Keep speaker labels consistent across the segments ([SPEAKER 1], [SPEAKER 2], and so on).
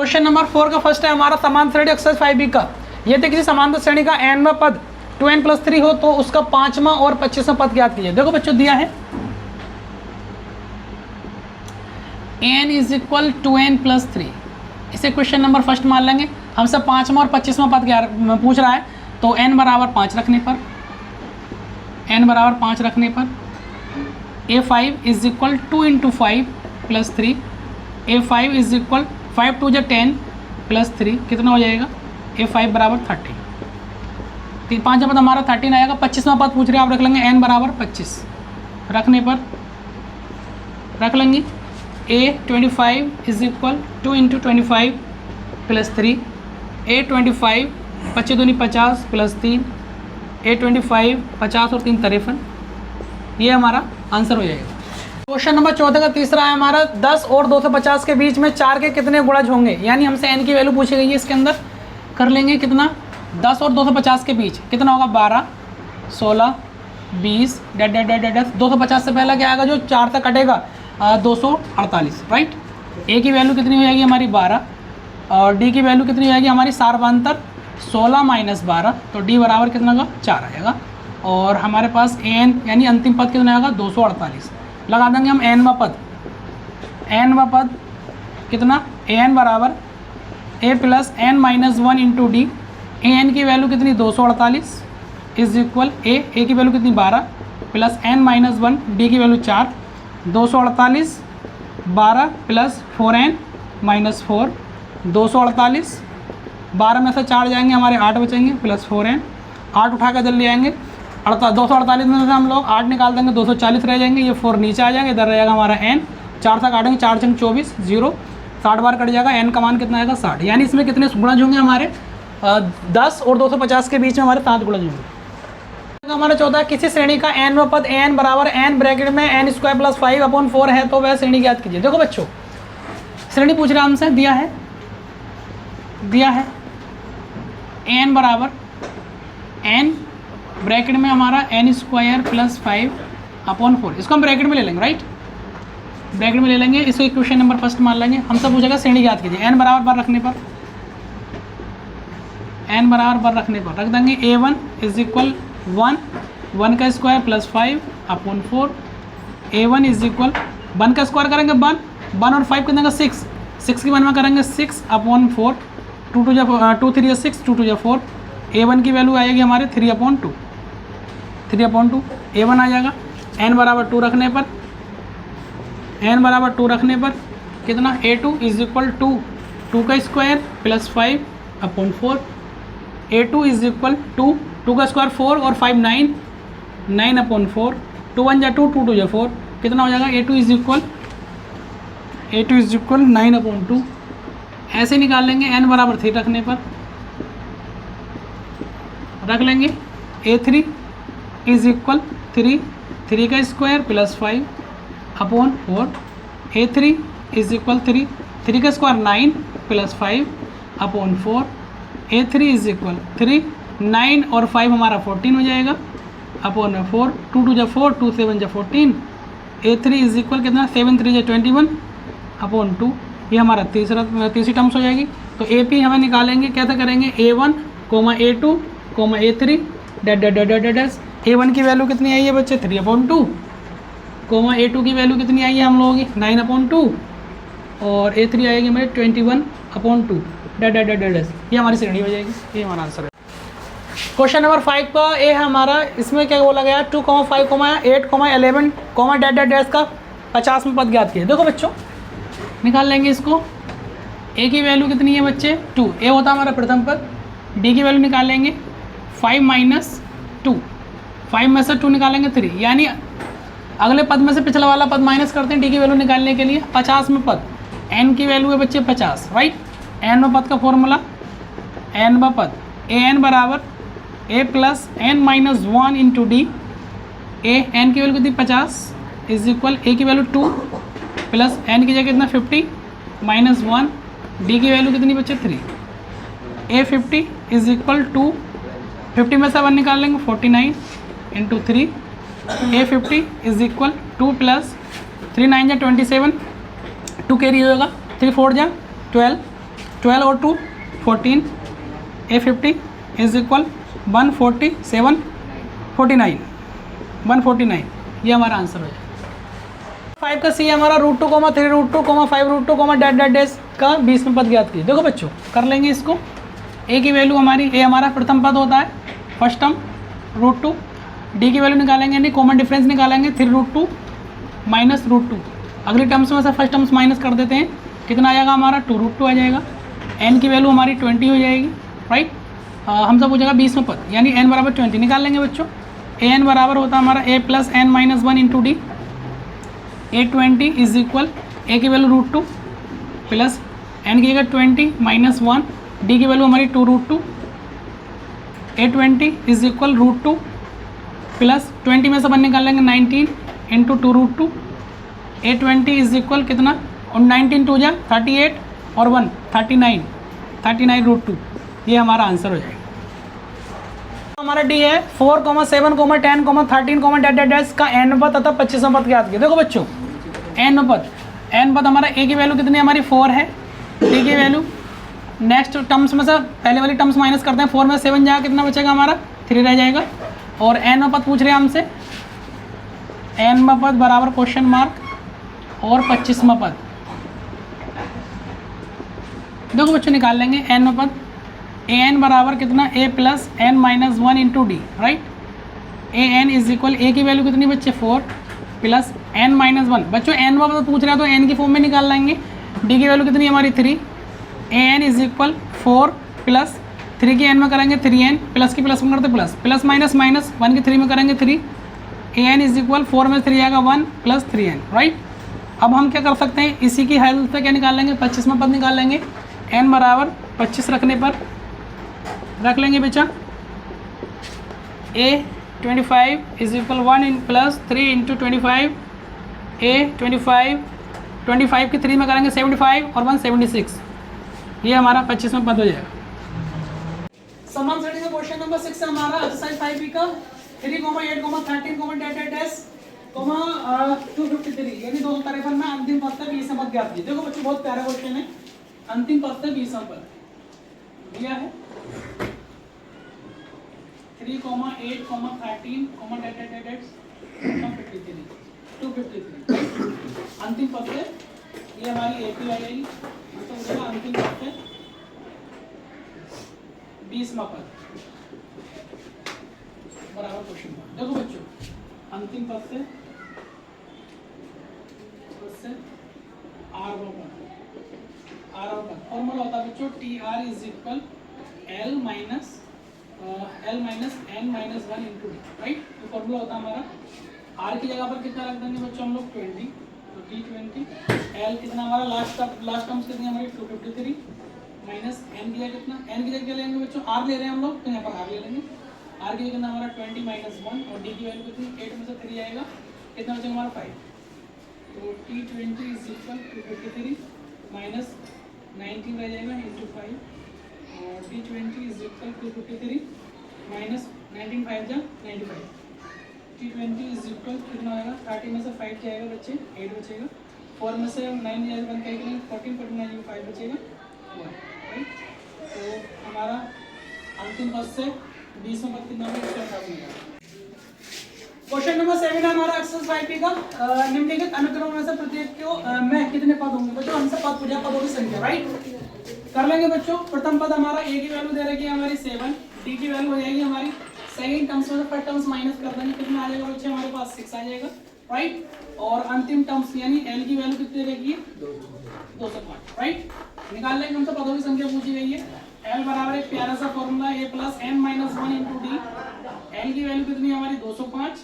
[SPEAKER 1] Question number 4 का first है हमारा समान श्रेणी एक्सरसाइज 5B का। ये थे किसी समांतर श्रेणी का nवां पद 2n+3 हो तो उसका 5वां और 25वां पद ज्ञात कीजिए। देखो बच्चों दिया है n = 2n+3, इसे क्वेश्चन नंबर फर्स्ट मान लेंगे। हमसे 5वां और 25वां पद पूछ रहा है तो n = 5 रखने पर a5 = 2 × 5 + 3, a5 = 5 × 2 = 10 + 3 कितना हो जाएगा, a5 = 13। 5वां पद हमारा 13 आएगा। 25वां पद पूछ रहे हैं, आप रख लेंगे n = 25 रखने पर रख लेंगे a25 = 2 × 25 + 3, a25 25 दूनी 50 + 3, a25 50 और 3 53, ये हमारा आंसर हो जाएगा। क्वेश्चन नंबर 14 का तीसरा है हमारा 10 और 250 के बीच में 4 के कितने गुणज होंगे, यानी हमसे n की वैल्यू पूछी गई है। इसके अंदर कर लेंगे कितना, 10 और 250 के बीच कितना होगा, 12 16 20 250 से पहला क्या आएगा, जो 4 तक कटेगा 248, राइट। a की वैल्यू कितनी हो जाएगी हमारी 12 और d की वैल्यू कितनी हो जाएगी हमारी सार्वधातुक 16 - 12, तो d बराबर कितना का 4 आएगा। और हमारे पास n यानी अंतिम पद कितना आएगा 248। लगा देंगे हम nवां पद कितना, an = a + n - 1 × d, an की वैल्यू कितनी 248 = a की वैल्यू कितनी 12 + n - 1, d की वैल्यू 4, 248 12 + 4n - 4, 248 12 में से 4 जाएंगे हमारे 8 बचेंगे + 4n, 8 उठा कर जल्दी आएंगे 248 में से हम लोग 8 निकाल देंगे 240 रह जाएंगे, ये 4 नीचे आ जाएंगे, इधर रहेगा हमारा n, 4 से काटेंगे 4 × 24 0, 60 बार कट जाएगा, n का मान कितना आएगा 60। यानी इसमें कितने गुणज होंगे हमारे 10 और 250 के बीच में हमारे 7 गुणज होंगे। हमारा 14 किसी श्रेणी का nवां पद n = n ब्रैकेट में n² + 5/4 है तो वह श्रेणी ज्ञात कीजिए। देखो बच्चों श्रेणी पूछ रहा हमसे, दिया है n = n ब्रैकेट में हमारा n² + 5/4, इसको हम ब्रैकेट में ले लेंगे, राइट, ब्रैकेट में ले लेंगे। इसको क्वेश्चन नंबर फर्स्ट मान लेंगे। हमसे पूछेगा श्रेणी ज्ञात कीजिए। n = बर रखने पर रख देंगे a1 = 1 का स्क्वायर + 5/4, a1 = 1 का स्क्वायर करेंगे 1 और 5 कितने का 6 की 1 में करेंगे 6/4, 2 3 6 2 2 4, a1 की वैल्यू आएगी हमारे 3/2 a1 आ जाएगा। n = 2 रखने पर कितना, a2 = 2 का स्क्वायर + 5/4, a2 = 2 का स्क्वायर 4 और 5 9/4, 2 1 = 2 2 2 = 4, कितना हो जाएगा, a2 = 9/2। ऐसे निकाल लेंगे। n = 3 रखने पर रख लेंगे a3 = 3 का स्क्वायर + 5/4, a3 = 3 का स्क्वायर 9 + 5/4, a3 = 3 9 और 5 हमारा 14 हो जाएगा /4, 2 2 = 4 2 7 = 14, a3 = कितना 7 3 = 21/2, ये हमारा तीसरी टर्म्स हो जाएगी। तो AP हमें निकालेंगे, कैसे करेंगे, a1, a2, a3 a1 की वैल्यू कितनी आई है बच्चे 3/2, a2 की वैल्यू कितनी आई है हम लोगों की 9/2 और a3 आएगी हमारे 21/2 ये हमारी श्रेणी हो जाएगी। ये हमारा आंसर है। क्वेश्चन नंबर 5 का ए है हमारा, इसमें क्या बोला गया 2, 5, 8, 11, का 50वां पद ज्ञात किया। देखो बच्चों निकाल लेंगे इसको। ए की वैल्यू कितनी है बच्चे 2, ए होता है हमारा प्रथम पद, डी की वैल्यू निकालेंगे 5 - 2, 5 में से 2 निकालेंगे 3, यानी अगले पद में से पिछला वाला पद माइनस करते हैं डी की वैल्यू निकालने के लिए। 50 में पद n की वैल्यू है बच्चे 50, राइट। n पद का फॉर्मूला, n पद an = a + n - 1 × d, n की वैल्यू कितनी 50 = a की वैल्यू 2 प्लस n की जगह कितना 50 - 1, d की वैल्यू कितनी बच्चे 3, a50 = 2, 50 में से 1 निकाल लेंगे 49 × 3, a50 = 2 + 3 9 = 27, 2 कैरी होगा, 3 4 = 12, 12 और 2 14, A50 इज इक्वल 147 49 149, ये हमारा आंसर हो जाएगा। 5 का सी है हमारा √2, 3 √2, 5 √2, डैट डैट डैश का 20 में पद ज्ञात कीजिए। देखो बच्चों कर लेंगे इसको। ए की वैल्यू हमारी, ए हमारा प्रथम पद होता है, फर्स्ट टर्म √2, डी की वैल्यू निकालेंगे, यानी कॉमन डिफरेंस निकालेंगे 3 √2 माइनस √2। अगली टर्म्स में से फर्स्ट टर्म्स माइनस कर देते हैं, कितना आ जाएगा हमारा 2 √2 आ जाएगा। एन की वैल्यू हमारी 20 हो जाएगी, राइट। हमसे पूछेगा 20 में पद, यानी एन बराबर 20 निकाल लेंगे बच्चों। ए एन बराबर होता है हमारा a plus N minus 1 into D. A20 is equal, A की वैल्यू √2 प्लस एन की जगह 20 माइनस 1, डी की वैल्यू हमारी 2 √2। A20 इज इक्वल √2 प्लस 20 में से 1 निकाल लेंगे 19 इंटू 2 √2। A20 इज इक्वल कितना, और 19 2 जा 38 और 1 39 √2, ये हमारा आंसर हो जाएगा। हमारा डी है 4, 7, 10, 13, डैट डैट डैश का एन पद तथा 25 पद ज्ञात किया। देखो बच्चों एन पद हमारा ए की वैल्यू कितनी हमारी 4 है, डी की वैल्यू नेक्स्ट टर्म्स में से पहले वाली टर्म्स माइनस करते हैं, 4 में 7 जाएगा, कितना बचेगा हमारा 3 रह जाएगा। और एन पद पूछ रहे हैं हमसे, एन पद बराबर क्वेश्चन मार्क और 25 पद। देखो बच्चों निकाल लेंगे एन पद, ए एन बराबर कितना, A plus N minus 1 into D, right. A N is equal, A की वैल्यू कितनी बच्चे 4 प्लस एन माइनस 1। बच्चों एन पद पूछ रहा है तो एन की फॉर्म में निकाल लेंगे। डी की वैल्यू कितनी हमारी 3। ए एन इज इक्वल 4 प्लस 3 की एन में करेंगे 3n, प्लस की प्लस में करते प्लस, प्लस माइनस माइनस 1 की 3 में करेंगे 3। ए एन इज इक्वल 4 में 3 आएगा 1 प्लस 3n, राइट। अब हम क्या कर सकते हैं, इसी की हेल्प से क्या निकाल लेंगे, 25 में पद निकाल लेंगे। एन बराबर 25 रखने पर रख लेंगे बच्चा, A25 is equal 1 in plus 3 into 25, A25 की 3 में करेंगे 75 और 1 76, ये हमारा 25 में पद हो जाएगा। समान श्रेणी का क्वेश्चन नंबर 6 है हमारा एक्सरसाइज 5B का 3, 8, 13, डैट डैट डैश 253, यानी 253 में अंतिम पद से 20 पद ज्ञात कीजिए। देखो बच्चों बहुत प्यारा क्वेश्चन है, अंतिम पद से 20 पद दिया है 3, 8, 13, डैट डैट डैश 253 अंतिम पद से, ये हमारी AP आ जाएगी, मतलब अंतिम पद से 20 पद बराबर क्वेश्चन मार्क। देखो बच्चों अंतिम पद से आर पद फॉर्मूला होता है बच्चों TR is equal L minus N minus 1 into D, right. ये फॉर्मूला होता है हमारा। आर की जगह पर कितना रख देंगे बच्चों हम लोग 20, तो D20। L कितना हमारा लास्ट टर्म्स कितनी हमारी 253 माइनस एन की जगह कितना, एन की जगह क्या लेंगे बच्चों, आर ले रहे हैं हम लोग, तो यहाँ पर आर ले लेंगे। आर की जगह कितना हमारा 20 माइनस 1 और डी की वैल्यू कितनी 8 में से 3 आएगा, कितना बचेगा हमारा 5। तो T20 इज इक्वल 253 माइनस 19 रह जाएगा इंटू 5 और D20 इज इक्वल 253 माइनस 19 5 जा 95। T20 इज इक्वल कितना आएगा, 30 में से 5 क्या आएगा बच्चे 8 बचेगा, 4 में से 9 जाएगा 1 करेंगे 14, 49 5 बचेगा 1, राइट। तो हमारा अंतिम पद से 20 पद कितना होगा। क्वेश्चन नंबर 7 है हमारा एक्सरसाइज 5B का निम्नलिखित अनुक्रम में से प्रत्येक को में कितने पद होंगे बच्चों, हमसे पद पूछा पदों की संख्या, राइट। कर लेंगे बच्चों। प्रथम पद हमारा ए की वैल्यू दे रखी है हमारी 7, डी की वैल्यू हो जाएगी हमारी सेकंड टर्म्स में फर्स्ट टर्म्स माइनस कर देंगे, कितना आ जाएगा बच्चे हमारे पास 6 आ जाएगा, राइट। और अंतिम टर्म्स यानी एल की वैल्यू कितनी रहेगी 205, राइट। निकाल लेंगे, हमसे पदों की संख्या पूछी गई है। एल बराबर एक प्यारा सा formula A plus N minus 1 into D. L की वैल्यू कितनी हमारी 205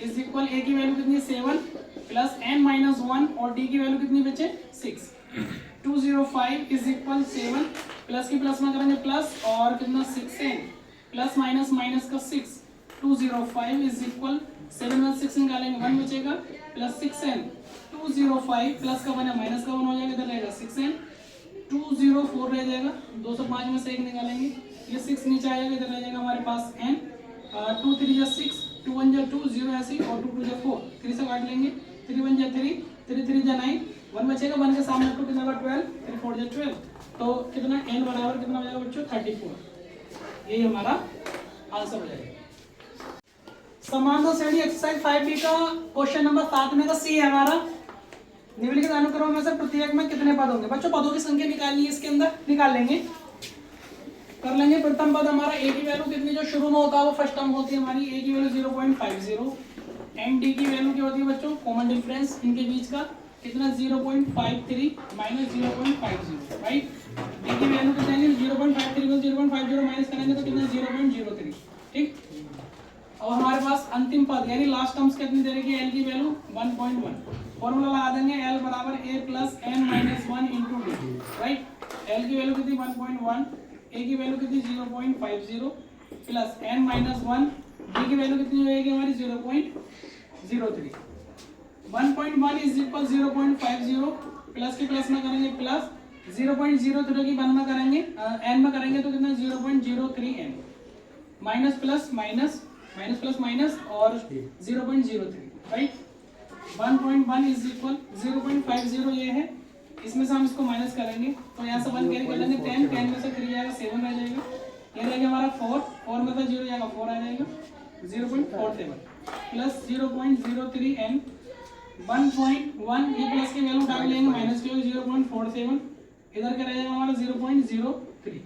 [SPEAKER 1] इज इक्वल ए की वैल्यू कितनी 7 प्लस एन माइनस 1 और डी की वैल्यू कितनी बचे 6। 205 इज इक्वल 7 प्लस की प्लस में करेंगे प्लस और कितना 6n प्लस माइनस माइनस का 6। 205 इज इक्वल 7 में 6 निकालेंगे 1 बचेगा प्लस 6n। 205 प्लस का 1 है माइनस का 1 हो जाएगा, इधर रहेगा 6n। 204 रह जाएगा, 205 में से 1 निकालेंगे, ये 6 नीचे आएगा, इधर रह जाएगा हमारे पास n। 2 3 जा 6, 2 1 जा 2, 0 ऐसे और 2 2 जा 4, 3 से काट लेंगे, 3 1 जा 3, 3 3 जा 9, 1 बचेगा, 1 के सामने 2 कितना होगा 12, 3 4 जा 12, तो कितना n बराबर कितना हो जाएगा बच्चों 34, यही हमारा आंसर हो जाएगा। समांतर श्रेणी एक्सरसाइज 5B का क्वेश्चन नंबर 7 में का सी है हमारा। निम्नलिखित अनुक्रम में से प्रत्येक में कितने पद होंगे? बच्चों पदों की संख्या निकालनी है, इसके अंदर निकाल लेंगे, कर लेंगे। प्रथम पद हमारा ए की वैल्यू कितनी जो शुरू में होता है वो फर्स्ट टर्म होती है हमारी, ए की वैल्यू 0.50 एंड डी की वैल्यू क्या होती है बच्चों? कॉमन डिफरेंस इनके बीच का कितना 0.53 माइनस 0.50, राइट। डी की वैल्यू कितना है 0.53 को 0.50 माइनस करेंगे तो कितना 0.03, ठीक। और हमारे पास अंतिम पद यानी लास्ट टर्म्स कितनी दे रखी है? एल की वैल्यू 1.1। फॉर्मूला लगा देंगे एल बराबर A plus N minus 1 into D, right. L की वैल्यू कितनी 1.1, ए की वैल्यू कितनी 0.50 प्लस एन माइनस 1, डी की वैल्यू कितनी होगी हमारी 0.03। 1.1 इज इक्वल 0.50 प्लस के प्लस में करेंगे प्लस 0.03 की 1 में करेंगे एन में करेंगे तो कितना 0.03 एन minus plus minus minus plus minus और 0.03, राइट। 1.1 इज इक्वल 0.50 ये है, इसमें से हम इसको माइनस करेंगे तो यहाँ से 1 कैरी कर लेंगे 10, 10 में से 3 जाएगा 7 रह जाएगा, ये रहेगा हमारा 4, 4 में से 0 जाएगा 4 आ जाएगा 0.47 प्लस 0.03 एन 1.1 ये प्लस की वैल्यू डाल लेंगे माइनस की होगी 0.47, इधर क्या रहेगा हमारा 0.03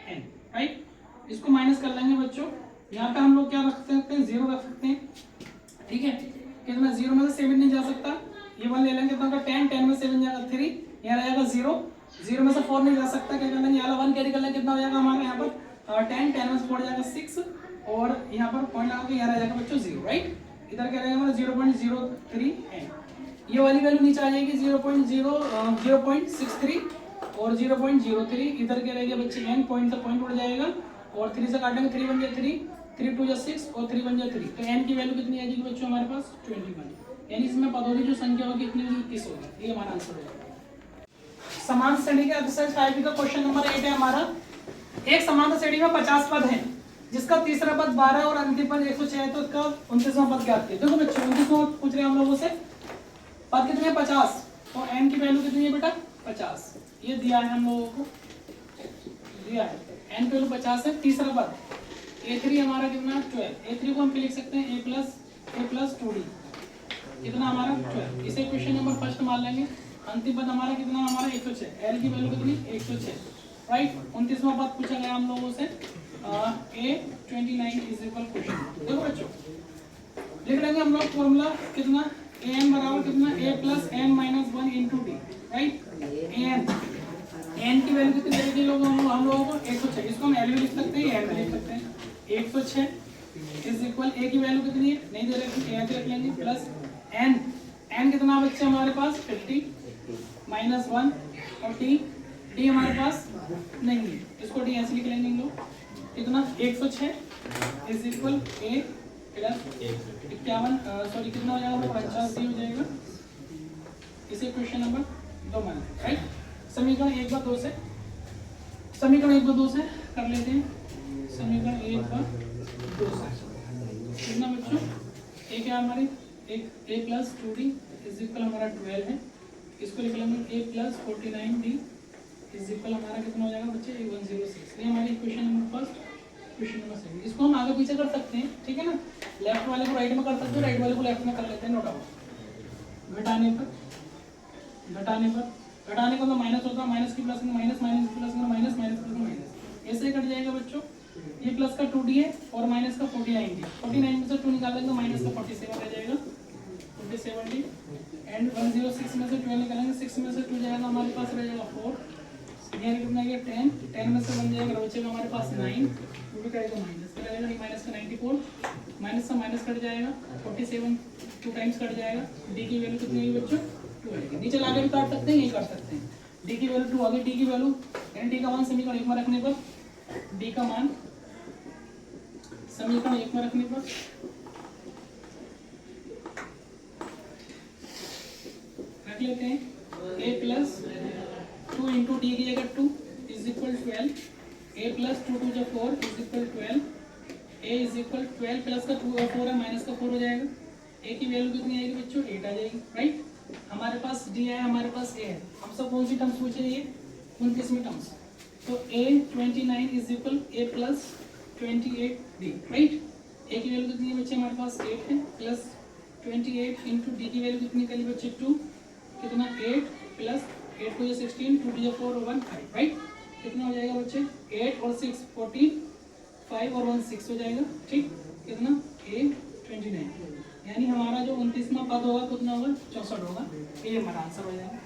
[SPEAKER 1] एन, राइट। इसको माइनस कर लेंगे बच्चों, यहाँ पे हम लोग क्या रख सकते हैं 0 रख सकते हैं, ठीक है। कितना 0 में से 7 नहीं जा सकता, ये 1 ले लेंगे तो 10, 10 में 7 जाएगा 3, यहाँ रहेगा 0, 0 में से 4 नहीं जा सकता, क्या कर लेंगे यहाँ 1 कैरी कर लेंगे, कितना हो जाएगा हमारे यहाँ पर 10, 10 में से 4 जाएगा 6 और यहाँ पर पॉइंट लगा के यहाँ रह जाएगा बच्चों 0, राइट। इधर क्या रहेगा हमारा 0.03 एन, ये वाली वैल्यू नीचे आ जाएगी 0.63 और 0.03, इधर क्या रहेगा बच्चे एन पॉइंट से पॉइंट उड़ जाएगा और 3 से काटेंगे 3 बन जाए 3, 3 2 6 और 3 बन जाए 3, तो n की वैल्यू कितनी आ जाएगी बच्चों हमारे पास 21, यानी इसमें पदों की जो संख्या होगी कितनी होगी 21 होगी, ये हमारा आंसर होगा। समान श्रेणी के एक्सरसाइज 5 का क्वेश्चन नंबर 8 है हमारा। एक समान श्रेणी में 50 पद हैं जिसका तीसरा पद 12 और अंतिम पद 106 है, तो उसका 29वां पद क्या है? देखो बच्चों 29वां पूछ रहे हैं हम लोगों से, पद कितने हैं 50, तो n की वैल्यू कितनी है बेटा 50, ये दिया है हम लोगों को, दिया है n की वैल्यू 50 है। तीसरा पद a3 हमारा कितना 12, a3 को हम लिख सकते हैं a प्लस 2d, कितना हमारा 12, इसे क्वेश्चन नंबर फर्स्ट मान लेंगे। अंतिम पद हमारा कितना हमारा 106, l की वैल्यू कितनी 106, राइट। 29वां पद पूछा गया हम लोगों से a29 इज इक्वल क्वेश्चन। देखो बच्चों लिख लेंगे हम लोग फॉर्मूला कितना an बराबर कितना a plus n minus 1 into D, right. n की वैल्यू कितनी देगी लोग हम लोगों को 106, इसको हम l भी लिख सकते हैं n भी लिख सकते हैं। 106 इज इक्वल a की वैल्यू कितनी है नहीं दे रखी, a रख लेंगे प्लस n कितना बच्चे हमारे पास 50 माइनस 1 और d हमारे पास नहीं है, इसको d ऐसे लिख लेंगे हम लोग, कितना 106 is equal a plus 51 sorry कितना हो जाएगा 50 हो जाएगा, इसे क्वेश्चन नंबर 2 मान, राइट। समीकरण 1 व 2 से, समीकरण 1 व 2 से कर लेते हैं, समीकरण 1 व 2 से कितना बच्चों a क्या हमारे एक a plus 2d is equal हमारा 12 है, इसको लिख लेंगे a plus 49d is equal हमारा कितना हो जाएगा बच्चे 106, ये हमारी equation number first, question number second. इसको हम आगे पीछे कर सकते हैं, ठीक है ना, लेफ्ट वाले को राइट में कर सकते हैं, राइट वाले को लेफ्ट में कर लेते हैं, नो डाउट। घटाने पर तो माइनस होगा, माइनस की प्लस में माइनस, माइनस की प्लस में माइनस, माइनस प्लस में माइनस, ऐसे ही कट जाएगा बच्चों। ये प्लस का 2d है और माइनस का 49d, 49 में से 2 निकाल देंगे माइनस का 47 रह जाएगा 47d एंड 106 में से 12 निकालेंगे, 6 में से 2 जाएगा हमारे पास रह जाएगा 4, ये कितना गया 10, 10 में से 1 जाएगा बचेगा हमारे पास 9, 2 भी करेगा माइनस का रहेगा, माइनस का 94, माइनस से माइनस कट जाएगा 47 2 टाइम्स कट जाएगा, d की वैल्यू कितनी होगी बच्चों 2 आएगी। नीचे लाके भी काट सकते हैं, यही काट सकते हैं, d की वैल्यू 2 आ गई, d की वैल्यू यानी d का मान समीकरण 1 में रखने पर, d का मान समीकरण 1 में रखने पर रख लेते हैं a प्लस 2 इंटू डी की जगह 2 इज इक्वल 12, a प्लस 2 2 जो 4 is equal 12, a is equal 12 plus का 2 और 4 है माइनस का 4 हो जाएगा, a की वैल्यू कितनी आएगी बच्चों 8 आ जाएगी, राइट। हमारे पास d है, हमारे पास a है, हम सब कौन सी टर्म्स पूछे ये 29वीं टर्म्स, तो A29 is equal A plus 28D, right. A की वैल्यू कितनी बच्चे हमारे पास 8 है, प्लस 28 इंटू डी की वैल्यू कितनी करी बच्चे 2, कितना 8 प्लस 8 को 16, 2 to 4 1 5, राइट। कितना हो जाएगा बच्चे 8 और 6 14, 5 और 1 6 हो जाएगा, ठीक। कितना A29, यानी हमारा जो 29वां पद होगा कितना होगा 64 होगा, ये हमारा आंसर हो जाएगा।